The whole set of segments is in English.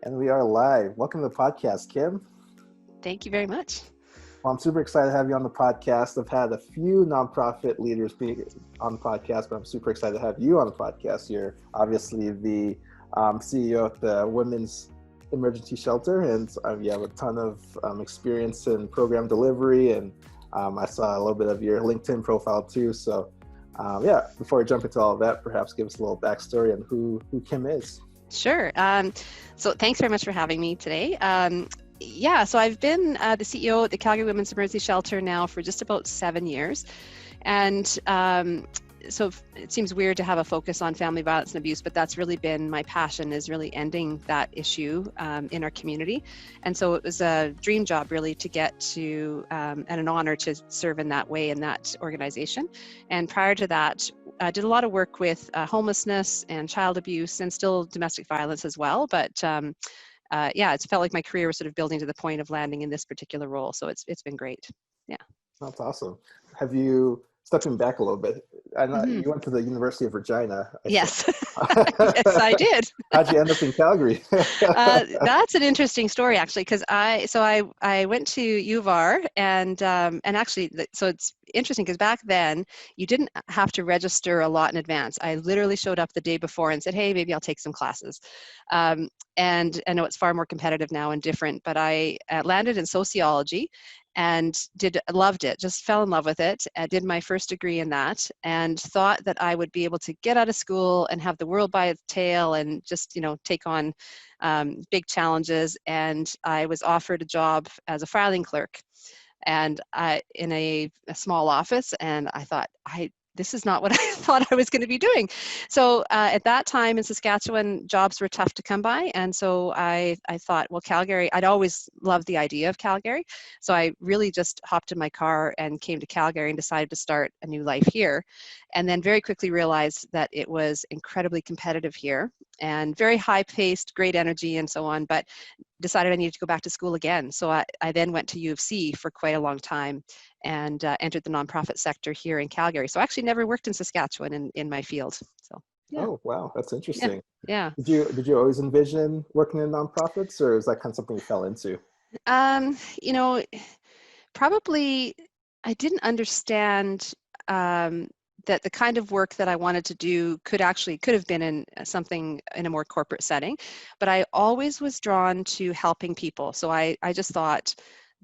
And we are live. Welcome to the podcast, Kim. Thank you very much. Well, I'm super excited to have you on the podcast. I've had a few nonprofit leaders be on the podcast, but I'm super excited to have you on the podcast. You're obviously the CEO of the Women's Emergency Shelter, and you have a ton of experience in program delivery, and I saw a little bit of your LinkedIn profile too. So before we jump into all of that, perhaps give us a little backstory on who Kim is. Sure. So thanks very much for having me today. So I've been the CEO at the Calgary Women's Emergency Shelter now for just about 7 years. And so it seems weird to have a focus on family violence and abuse, but that's really been my passion, is really ending that issue in our community. And so it was a dream job really to get to, and an honor to serve in that way in that organization. And prior to that, I did a lot of work with homelessness and child abuse and still domestic violence as well. But it's felt like my career was sort of building to the point of landing in this particular role. So it's been great. Yeah. That's awesome. Have you, stepping back a little bit, I know you went to the University of Regina. Yes. Yes, I did. How'd you end up in Calgary? That's an interesting story, actually, because I went to U of R, and actually, so it's interesting because back then you didn't have to register a lot in advance. I literally showed up the day before and said, hey, maybe I'll take some classes. And I know it's far more competitive now and different, but I landed in sociology and loved it, just fell in love with it. I did my first degree in that and thought that I would be able to get out of school and have the world by its tail and just, take on big challenges. And I was offered a job as a filing clerk, and in a small office, and I thought, this is not what I thought I was going to be doing. So at that time in Saskatchewan, jobs were tough to come by. And so I thought, well, Calgary, I'd always loved the idea of Calgary. So I really just hopped in my car and came to Calgary and decided to start a new life here. And then very quickly realized that it was incredibly competitive here and very high paced, great energy and so on, but decided I needed to go back to school again. So I then went to U of C for quite a long time and entered the nonprofit sector here in Calgary. So I actually never worked in Saskatchewan in my field. So yeah. Oh, wow. That's interesting. Yeah. Did you always envision working in nonprofits, or is that kind of something you fell into? Probably I didn't understand that the kind of work that I wanted to do could have been in something in a more corporate setting, but I always was drawn to helping people. So I just thought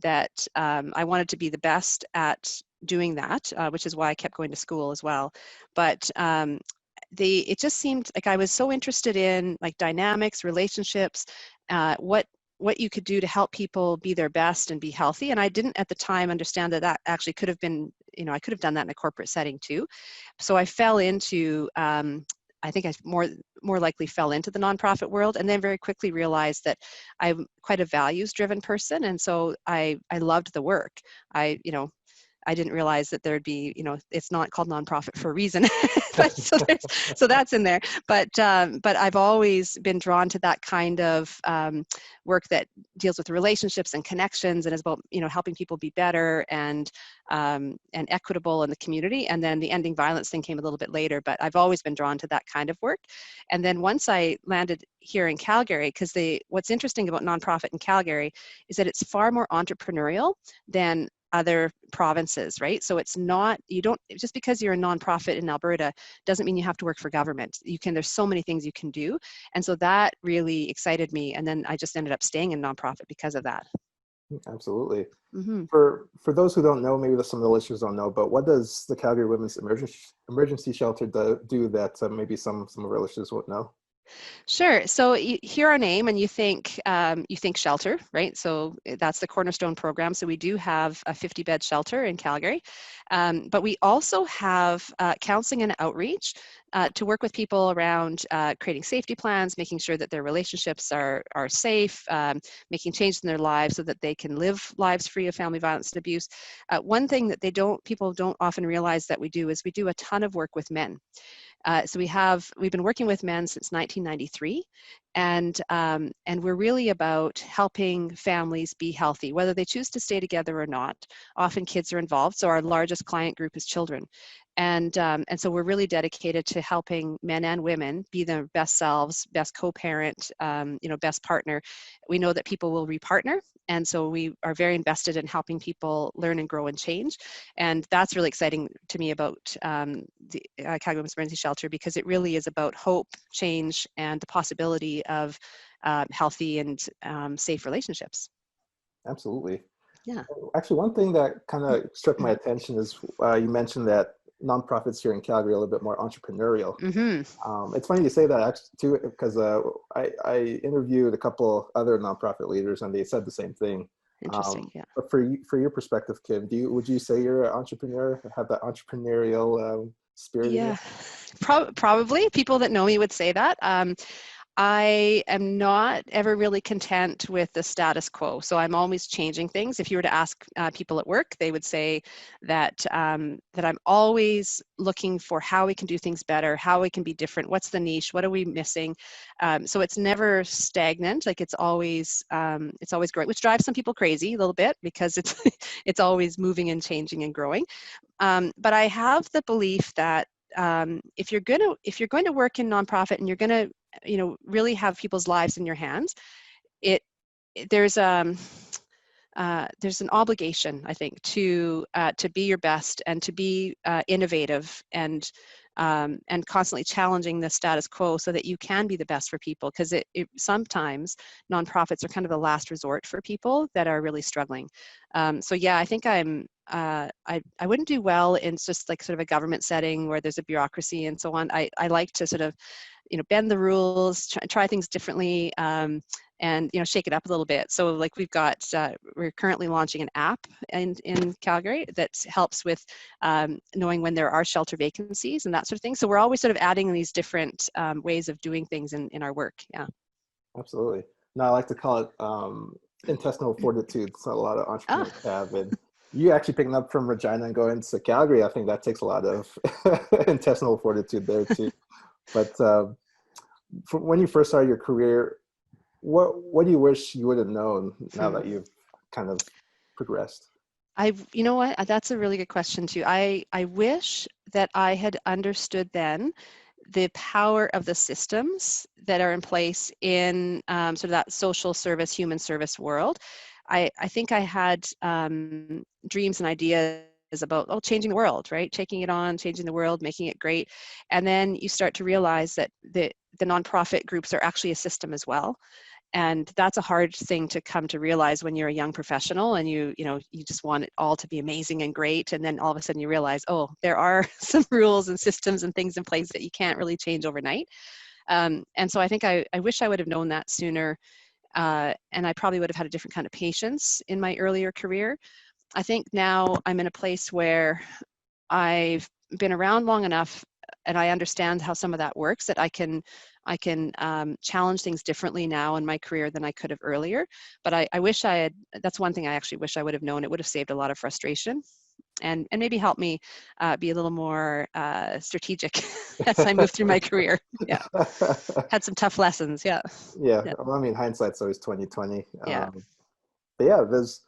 that I wanted to be the best at doing that, which is why I kept going to school as well. But it just seemed like I was so interested in like dynamics, relationships, what you could do to help people be their best and be healthy. And I didn't at the time understand that actually could have been, I could have done that in a corporate setting too. So I fell into, I think I more likely fell into the nonprofit world, and then very quickly realized that I'm quite a values-driven person. And so I loved the work. I didn't realize that there'd be, it's not called nonprofit for a reason. But so that's in there. But I've always been drawn to that kind of work that deals with relationships and connections and is about, helping people be better and equitable in the community. And then the ending violence thing came a little bit later, but I've always been drawn to that kind of work. And then once I landed here in Calgary, because what's interesting about nonprofit in Calgary is that it's far more entrepreneurial than other provinces, right? So it's not, just because you're a nonprofit in Alberta doesn't mean you have to work for government. There's so many things you can do. And so that really excited me. And then I just ended up staying in nonprofit because of that. Absolutely. Mm-hmm. For those who don't know, maybe some of the listeners don't know, but what does the Calgary Women's Emergency Shelter do that maybe some of our listeners won't know? Sure. So you hear our name and you think shelter, right? So that's the Cornerstone program. So we do have a 50-bed shelter in Calgary, but we also have counseling and outreach to work with people around creating safety plans, making sure that their relationships are safe, making changes in their lives so that they can live lives free of family violence and abuse. One thing that people don't often realize that we do is we do a ton of work with men. So we've been working with men since 1993, and we're really about helping families be healthy, whether they choose to stay together or not. Often kids are involved, so our largest client group is children. And so we're really dedicated to helping men and women be their best selves, best co-parent, best partner. We know that people will repartner, and so we are very invested in helping people learn and grow and change. And that's really exciting to me about the Calgary Women's Emergency Shelter, because it really is about hope, change, and the possibility of healthy and safe relationships. Absolutely. Yeah. Actually, one thing that kind of struck my attention is you mentioned that nonprofits here in Calgary are a little bit more entrepreneurial. Mm-hmm. It's funny you say that actually too, because I interviewed a couple other nonprofit leaders and they said the same thing. Interesting. Yeah. But for your perspective, Kim, would you say you're an entrepreneur, have that entrepreneurial spirit in you? Yeah, probably. People that know me would say that. I am not ever really content with the status quo. So I'm always changing things. If you were to ask people at work, they would say that that I'm always looking for how we can do things better, how we can be different, what's the niche, what are we missing? So it's never stagnant. Like it's always growing, which drives some people crazy a little bit, because it's it's always moving and changing and growing. But I have the belief that if you're going to work in nonprofit and you're going to really have people's lives in your hands, it there's an obligation, I think, to be your best and to be innovative and constantly challenging the status quo so that you can be the best for people, because it sometimes nonprofits are kind of the last resort for people that are really struggling. So yeah, I think I wouldn't do well in just like sort of a government setting where there's a bureaucracy and so on. I like to sort of bend the rules, try things differently, and shake it up a little bit. So like we're currently launching an app in Calgary that helps with knowing when there are shelter vacancies and that sort of thing. So we're always sort of adding these different ways of doing things in our work. Yeah. Absolutely. No, I like to call it intestinal fortitude. So a lot of Ah. entrepreneurs have, and you actually picking up from Regina and going to Calgary, I think that takes a lot of intestinal fortitude there too. But when you first started your career, what do you wish you would have known now that you've kind of progressed? You know what? That's a really good question too. I wish that I had understood then the power of the systems that are in place in sort of that social service, human service world. I think I had dreams and ideas about changing the world, right? Taking it on, changing the world, making it great. And then you start to realize that the nonprofit groups are actually a system as well. And that's a hard thing to come to realize when you're a young professional and you just want it all to be amazing and great. And then all of a sudden you realize, oh, there are some rules and systems and things in place that you can't really change overnight. And so I think I wish I would have known that sooner. And I probably would have had a different kind of patience in my earlier career. I think now I'm in a place where I've been around long enough and I understand how some of that works, that I can challenge things differently now in my career than I could have earlier. But I wish that's one thing I actually wish I would have known. It would have saved a lot of frustration and maybe helped me be a little more strategic as I move through my career. Yeah. Had some tough lessons. Yeah. Yeah. Yeah. Well, I mean, hindsight's always 2020. Yeah. But yeah, there's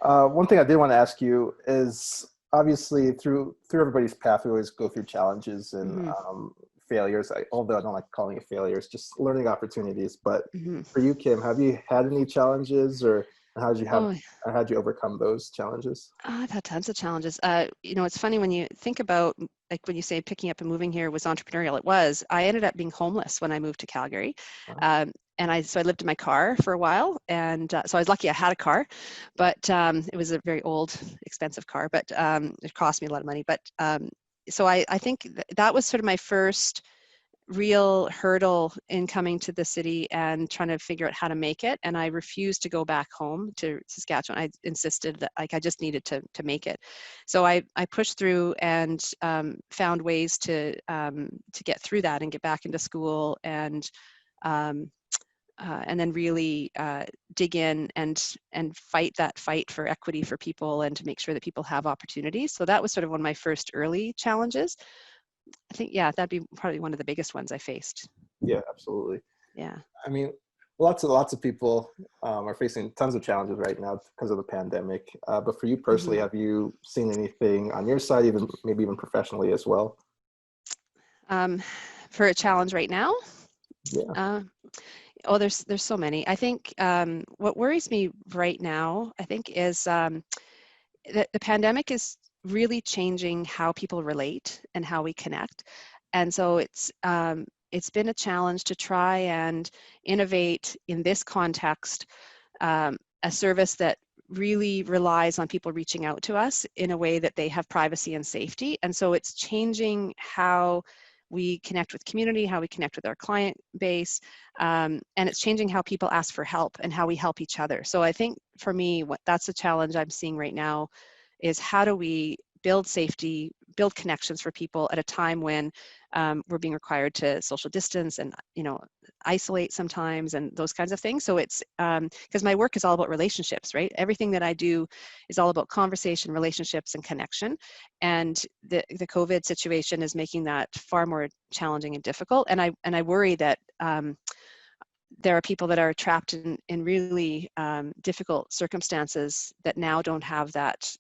one thing I did want to ask you is obviously through everybody's path, we always go through challenges and Mm-hmm. failures. Although I don't like calling it failures, just learning opportunities. But Mm-hmm. for you, Kim, have you had any challenges, or Oh, how'd you overcome those challenges? I've had tons of challenges. It's funny when you think about, like when you say picking up and moving here was entrepreneurial, it was. I ended up being homeless when I moved to Calgary. Wow. So I lived in my car for a while, and so I was lucky I had a car, but it was a very old, expensive car, but it cost me a lot of money. But so I think that was sort of my first real hurdle in coming to the city and trying to figure out how to make it. And I refused to go back home to Saskatchewan. I insisted that I just needed to make it. So I pushed through and found ways to get through that and get back into school and then really dig in and fight that fight for equity for people and to make sure that people have opportunities. So that was sort of one of my first early challenges. I think, yeah, that'd be probably one of the biggest ones I faced. Yeah, absolutely. Yeah. I mean, lots of people are facing tons of challenges right now because of the pandemic. But for you personally, Mhm. have you seen anything on your side, even maybe even professionally as well? Um, for a challenge right now, Yeah. uh, oh, there's so many. I think what worries me right now, I think, is that the pandemic is really changing how people relate and how we connect, and so it's been a challenge to try and innovate in this context, a service that really relies on people reaching out to us in a way that they have privacy and safety. And so it's changing how we connect with community, how we connect with our client base, and it's changing how people ask for help and how we help each other. So I think for me, that's a challenge I'm seeing right now is how do we build safety, build connections for people at a time when we're being required to social distance and, isolate sometimes and those kinds of things. So it's because my work is all about relationships, right? Everything that I do is all about conversation, relationships, and connection. And the COVID situation is making that far more challenging and difficult. And I worry that there are people that are trapped in really difficult circumstances that now don't have that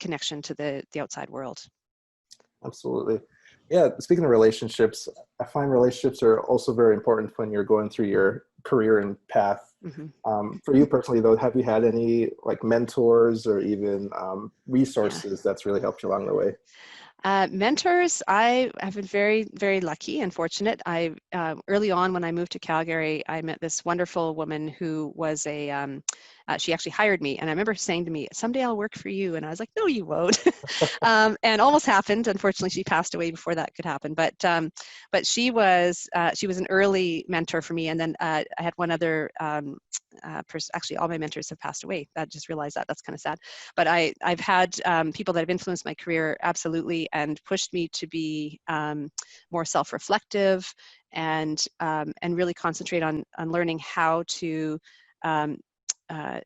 connection to the outside world. Absolutely. Yeah, speaking of relationships, I find relationships are also very important when you're going through your career and path. Mm-hmm. For you personally, though, have you had any like mentors or even Yeah. resources that's really helped you along the way? Mentors, I have been very, very lucky and fortunate. I early on when I moved to Calgary, I met this wonderful woman who was she actually hired me, and I remember saying to me, "Someday I'll work for you," and I was like, "No, you won't," and almost happened. Unfortunately, she passed away before that could happen. But she was an early mentor for me, and then I had one other person. Actually, all my mentors have passed away. I just realized that. That's kind of sad. But I've had people that have influenced my career absolutely and pushed me to be more self-reflective and really concentrate on learning how to um, uh,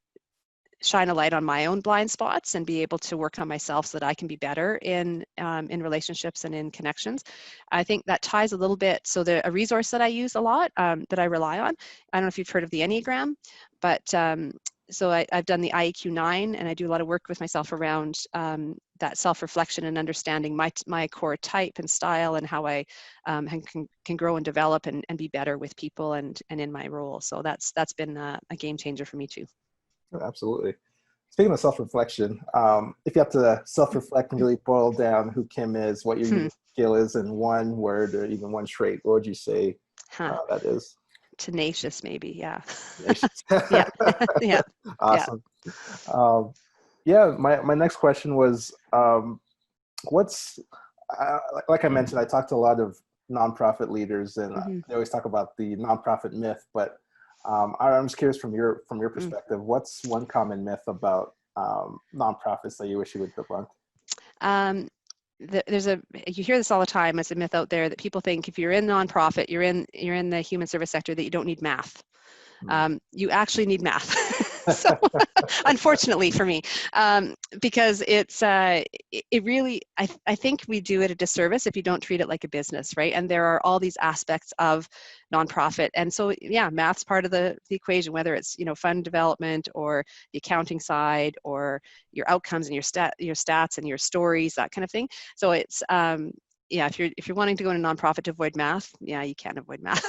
shine a light on my own blind spots and be able to work on myself so that I can be better in relationships and in connections. I think that ties a little bit. So a resource that I use a lot that I rely on, I don't know if you've heard of the Enneagram, but so I've done the IEQ 9, and I do a lot of work with myself around that self-reflection and understanding my core type and style and how I can grow and develop and be better with people and in my role. So that's been a game changer for me too. Absolutely. Speaking of self-reflection, if you have to self-reflect and really boil down who Kim is, what your unique skill is in one word or even one trait, what would you say Huh. that is? Tenacious, maybe. Yeah. Tenacious. Yeah. Yeah. Yeah. Awesome. Um, yeah, my next question was, what's, like I mentioned, I talked to a lot of nonprofit leaders, and Mm-hmm. they always talk about the nonprofit myth, but I'm just curious from your Mm. perspective, what's one common myth about nonprofits that you wish you would debunk? Um, you hear this all the time as a myth out there that people think if you're in nonprofit, you're in the human service sector, that you don't need math. You actually need math. So unfortunately for me, because it really, I think we do it a disservice if you don't treat it like a business, right? And there are all these aspects of nonprofit. And so, yeah, math's part of the equation, whether it's, fund development or the accounting side or your outcomes and your stats and your stories, that kind of thing. So it's, yeah, if you're wanting to go into nonprofit to avoid math, yeah, you can't avoid math.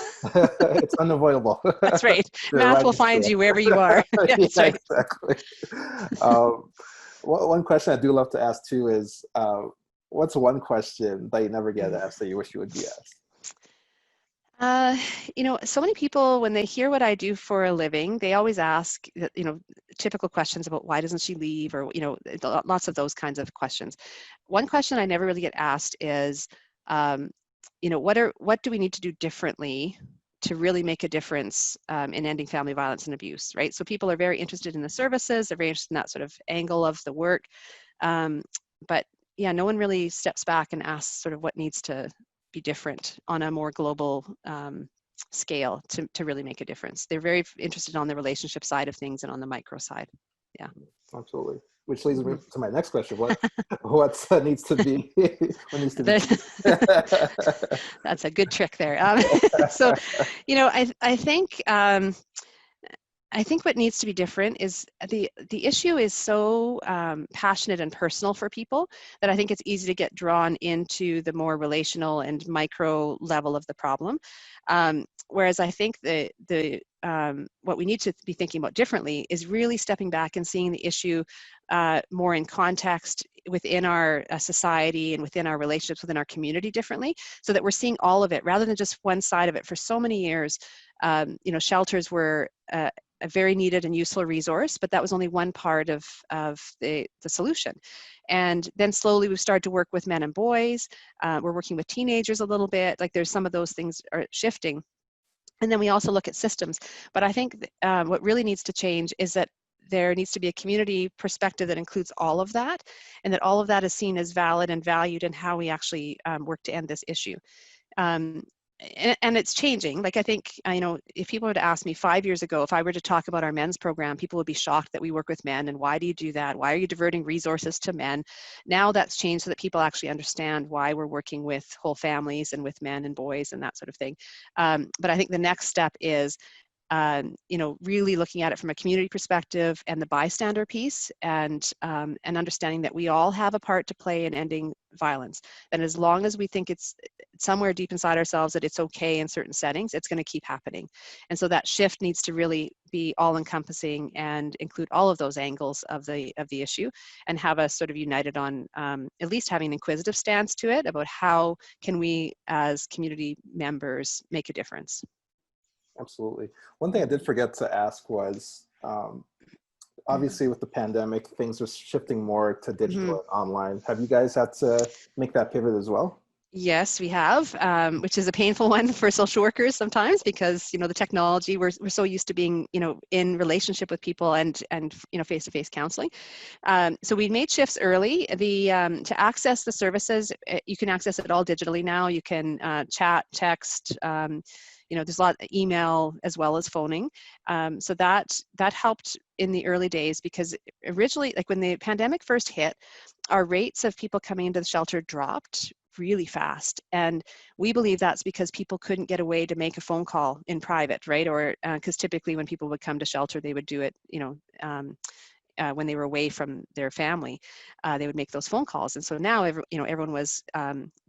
It's unavoidable. That's right. You're Math right, will it's find true. you wherever you are. Yeah, Yeah, that's right. exactly. One question I do love to ask too is, what's one question that you never get asked that you wish you would be asked? Uh, so many people, when they hear what I do for a living, they always ask, typical questions about why doesn't she leave, or, lots of those kinds of questions. One question I never really get asked is, what do we need to do differently to really make a difference in ending family violence and abuse, right? So people are very interested in the services, they're very interested in that sort of angle of the work. But yeah, no one really steps back and asks sort of what needs to be different on a more global scale to really make a difference. They're very interested on the relationship side of things and on the micro side. Yeah. Absolutely. which leads me to my next question. What needs to be what needs to be That's a good trick there. So, I think what needs to be different is the issue is so passionate and personal for people that I think it's easy to get drawn into the more relational and micro level of the problem. Whereas I think what we need to be thinking about differently is really stepping back and seeing the issue more in context within our society and within our relationships within our community differently, so that we're seeing all of it rather than just one side of it. For so many years, shelters were a very needed and useful resource, but that was only one part of the solution. And then slowly we've started to work with men and boys. We're working with teenagers a little bit. Like there's some of those things are shifting. And then we also look at systems. But I think what really needs to change is that there needs to be a community perspective that includes all of that, and that all of that is seen as valid and valued in how we actually work to end this issue. And it's changing. Like I think, if people were to ask me 5 years ago, if I were to talk about our men's program, people would be shocked that we work with men and why do you do that? Why are you diverting resources to men? Now that's changed so that people actually understand why we're working with whole families and with men and boys and that sort of thing. But I think the next step is really looking at it from a community perspective and the bystander piece, and understanding that we all have a part to play in ending violence. And as long as we think it's somewhere deep inside ourselves that it's okay in certain settings, it's going to keep happening. And so that shift needs to really be all-encompassing and include all of those angles of the issue, and have us sort of united on at least having an inquisitive stance to it about how can we as community members make a difference. Absolutely. One thing I did forget to ask was, obviously with the pandemic, things are shifting more to digital and online. Have you guys had to make that pivot as well? Yes, we have, which is a painful one for social workers sometimes, because the technology, we're so used to being in relationship with people and face-to-face counseling. So we made shifts early. To access the services, you can access it all digitally now. You can chat, text. There's a lot of email as well as phoning. So that helped in the early days, because originally, like when the pandemic first hit, our rates of people coming into the shelter dropped really fast. And we believe that's because people couldn't get away to make a phone call in private, right? Or because typically when people would come to shelter, they would do it, when they were away from their family, they would make those phone calls. And so now, everyone was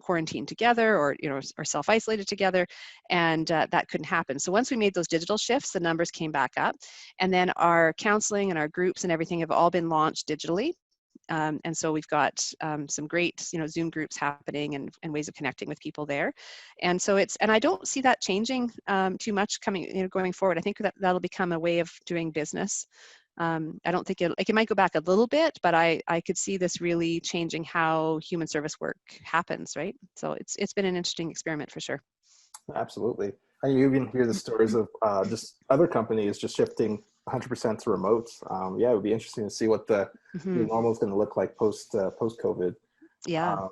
quarantined together, or self-isolated together, and that couldn't happen. So once we made those digital shifts, the numbers came back up, and then our counseling and our groups and everything have all been launched digitally. And so we've got some great, Zoom groups happening and ways of connecting with people there. And so and I don't see that changing too much going forward. I think that'll become a way of doing business. I don't think it might go back a little bit, but I could see this really changing how human service work happens, right? So it's been an interesting experiment for sure. Absolutely. And you even hear the stories of just other companies just shifting 100% to remote. It would be interesting to see what the new normal is going to look like post COVID. Yeah.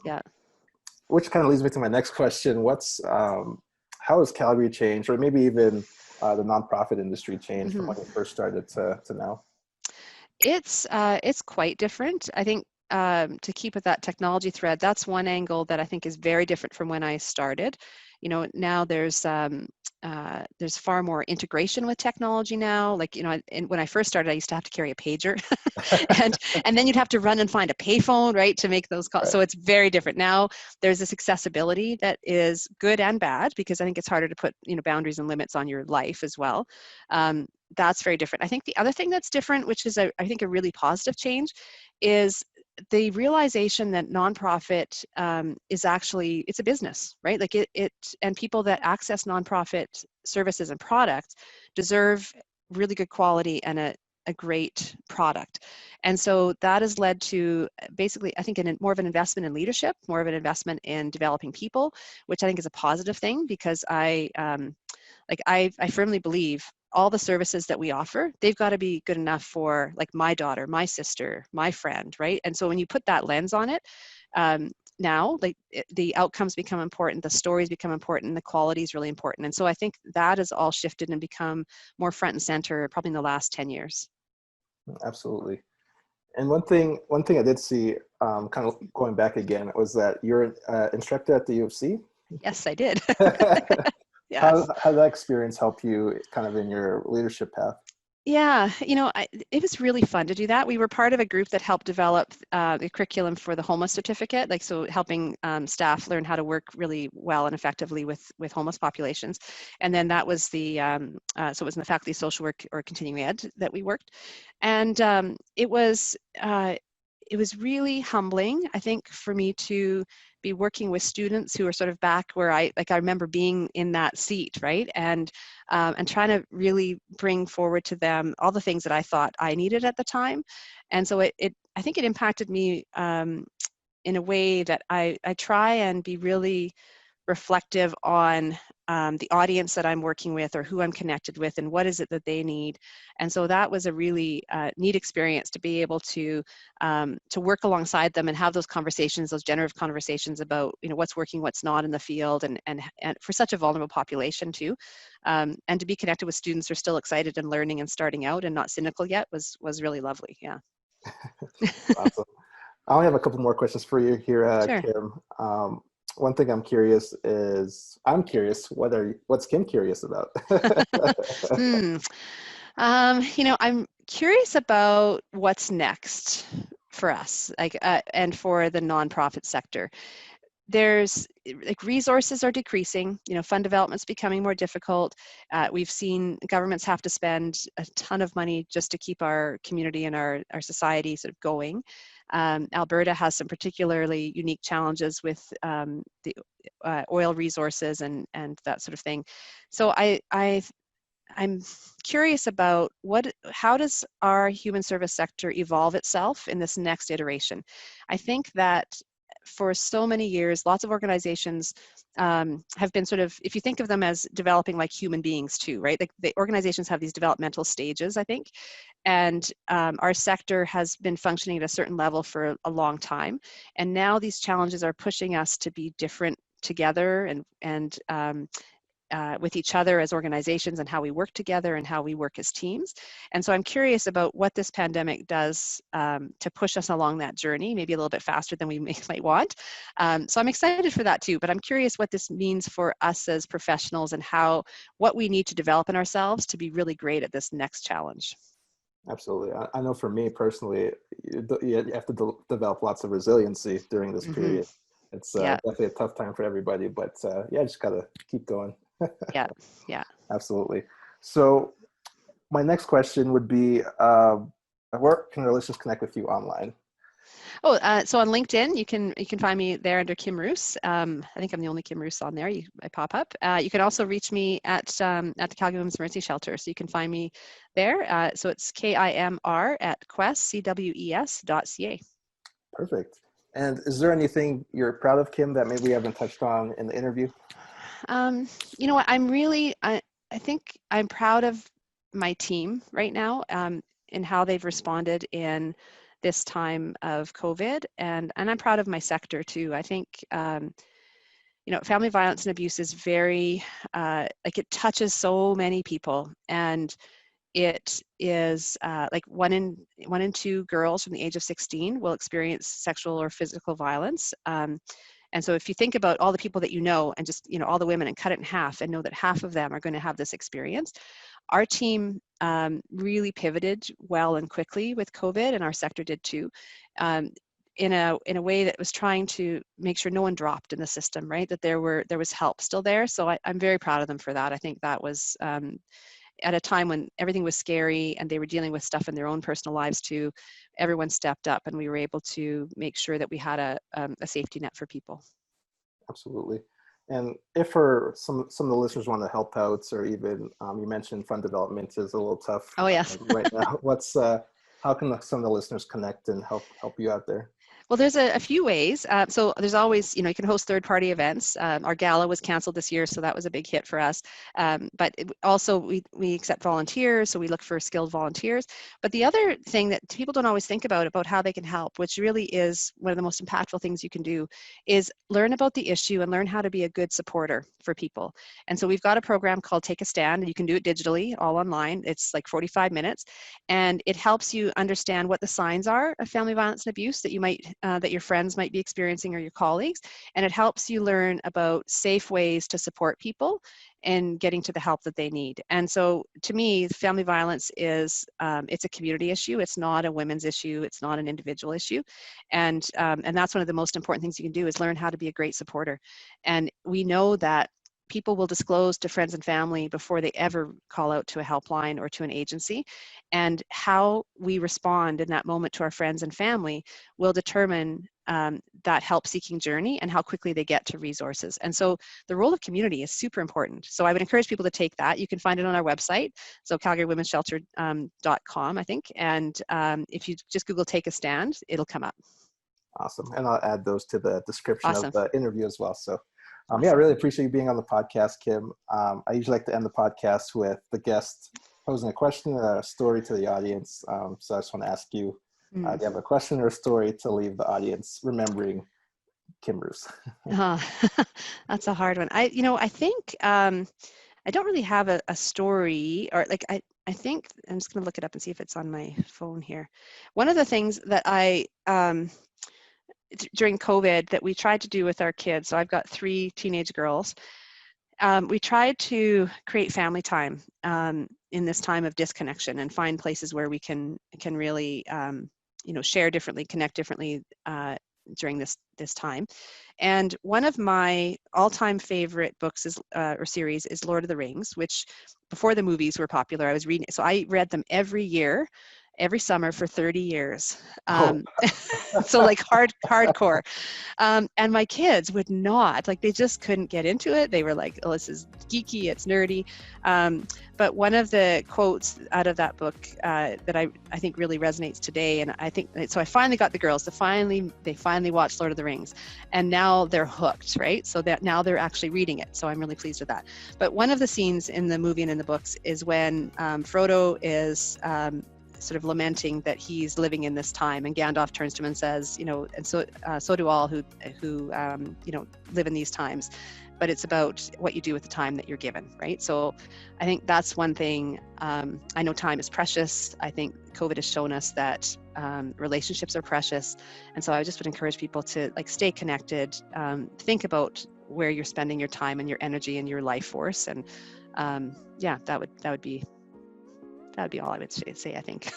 Which kind of leads me to my next question. How has Calgary changed, or maybe even the nonprofit industry changed from when you first started to now? It's quite different. I think to keep with that technology thread, that's one angle that I think is very different from when I started. Now there's far more integration with technology now. Like, and when I first started, I used to have to carry a pager and then you'd have to run and find a payphone, right, to make those calls. Right. So it's very different. Now there's this accessibility that is good and bad, because I think it's harder to put, boundaries and limits on your life as well. That's very different. I think the other thing that's different, which is I think a really positive change, is the realization that nonprofit is actually, it's a business, right? Like it and people that access nonprofit services and products deserve really good quality and a great product. And so that has led to basically, I think, more of an investment in leadership, more of an investment in developing people, which I think is a positive thing, because I firmly believe all the services that we offer, they've got to be good enough for like my daughter, my sister, my friend, right? And so when you put that lens on it, now the outcomes become important, the stories become important, the quality is really important. And so I think that has all shifted and become more front and center probably in the last 10 years. Absolutely. And one thing I did see, kind of going back again, was that you're an instructor at the U of C. Yes, I did. Yes. How did that experience help you kind of in your leadership path? Yeah, it was really fun to do that. We were part of a group that helped develop the curriculum for the homeless certificate, like so helping staff learn how to work really well and effectively with homeless populations. And then that was so it was in the faculty of social work or continuing ed that we worked. And it was really humbling, I think, for me to be working with students who are sort of back where I remember being in that seat, right? And trying to really bring forward to them all the things that I thought I needed at the time. And so I think it impacted me in a way that I try and be really reflective on the audience that I'm working with or who I'm connected with and what is it that they need. And so that was a really neat experience to be able to work alongside them and have those conversations, those generative conversations about what's working, what's not in the field, and for such a vulnerable population too. And to be connected with students who are still excited and learning and starting out and not cynical yet was really lovely. Yeah. Awesome. I only have a couple more questions for you here, Sure. Kim. One thing I'm curious what's Kim curious about? Hmm. I'm curious about what's next for us, and for the nonprofit sector. There's like resources are decreasing, fund development's becoming more difficult. We've seen governments have to spend a ton of money just to keep our community and our society sort of going. Alberta has some particularly unique challenges with the oil resources and that sort of thing. So I'm curious about how does our human service sector evolve itself in this next iteration? I think that for so many years, lots of organizations have been sort of, if you think of them as developing like human beings too, right? Like the organizations have these developmental stages, I think, and our sector has been functioning at a certain level for a long time, and now these challenges are pushing us to be different together and with each other as organizations and how we work together and how we work as teams. And so I'm curious about what this pandemic does to push us along that journey, maybe a little bit faster than we might want. So I'm excited for that too, but I'm curious what this means for us as professionals and what we need to develop in ourselves to be really great at this next challenge. Absolutely. I know for me personally, you have to develop lots of resiliency during this Mm-hmm. period. It's Yeah. definitely a tough time for everybody, but yeah, just gotta keep going. Yeah. Yeah. Absolutely. So my next question would be, where can our listeners connect with you online? Oh, so on LinkedIn, you can find me there under Kim Ruse. I think I'm the only Kim Ruse on there. I pop up. You can also reach me at the Calgary Women's Emergency Shelter, so you can find me there. So it's KIMR at CWES.ca. Perfect. And is there anything you're proud of, Kim, that maybe we haven't touched on in the interview? You know what? I think I'm proud of my team right now in how they've responded in this time of COVID, and I'm proud of my sector too. I think family violence and abuse is very like it touches so many people, and it is like one in two girls from the age of 16 will experience sexual or physical violence. And so if you think about all the people that and just all the women and cut it in half and know that half of them are going to have this experience, our team really pivoted well and quickly with COVID, and our sector did too, in a way that was trying to make sure no one dropped in the system, right? That there was help still there. So I'm very proud of them for that. I think that was at a time when everything was scary and they were dealing with stuff in their own personal lives too. Everyone stepped up, and we were able to make sure that we had a safety net for people. Absolutely. And if for some of the listeners want to help out, or even you mentioned fund development is a little tough Oh yes. right now. How can some of the listeners connect and help you out there? Well, there's a few ways. So there's always, you can host third-party events. Our gala was canceled this year, so that was a big hit for us. But also we accept volunteers, so we look for skilled volunteers. But the other thing that people don't always think about how they can help, which really is one of the most impactful things you can do, is learn about the issue and learn how to be a good supporter for people. And so we've got a program called Take a Stand, and you can do it digitally, all online. It's like 45 minutes, and it helps you understand what the signs are of family violence and abuse that you might that your friends might be experiencing or your colleagues, and it helps you learn about safe ways to support people in getting to the help that they need. And so to me, family violence is it's a community issue. It's not a women's issue. It's not an individual issue. And that's one of the most important things you can do, is learn how to be a great supporter. And we know that people will disclose to friends and family before they ever call out to a helpline or to an agency. And how we respond in that moment to our friends and family will determine that help-seeking journey and how quickly they get to resources. And so the role of community is super important. So I would encourage people to take that. You can find it on our website, so calgarywomenshelter.com, I think. And if you just Google Take a Stand, it'll come up. Awesome. And I'll add those to the description Awesome. of the interview as well. So Awesome. Yeah, I really appreciate you being on the podcast, Kim. I usually like to end the podcast with the guest posing a question or a story to the audience. So I just want to ask you, do you have a question or a story to leave the audience remembering Kim Ruse? That's a hard one. I think I don't really have a story, or like I think I'm just going to look it up and see if it's on my phone here. One of the things that during COVID that we tried to do with our kids, so I've got 3 teenage girls, we tried to create family time in this time of disconnection and find places where we can really share differently, connect differently during this time. And one of my all-time favorite books or series is Lord of the Rings, which before the movies were popular, I was reading. So I read them every year, every summer for 30 years. So like hardcore. And my kids would not, like, they just couldn't get into it. They were like, oh, this is geeky, it's nerdy. But one of the quotes out of that book that I think really resonates today, and I think, so I finally got the girls to they finally watched Lord of the Rings, and now they're hooked, right? So that now they're actually reading it. So I'm really pleased with that. But one of the scenes in the movie and in the books is when Frodo is sort of lamenting that he's living in this time, and Gandalf turns to him and says, and so do all who live in these times, but it's about what you do with the time that you're given, right? So I think that's one thing. I know time is precious. I think COVID has shown us that relationships are precious, and so I just would encourage people to stay connected, think about where you're spending your time and your energy and your life force, and that would be all I would say, I think.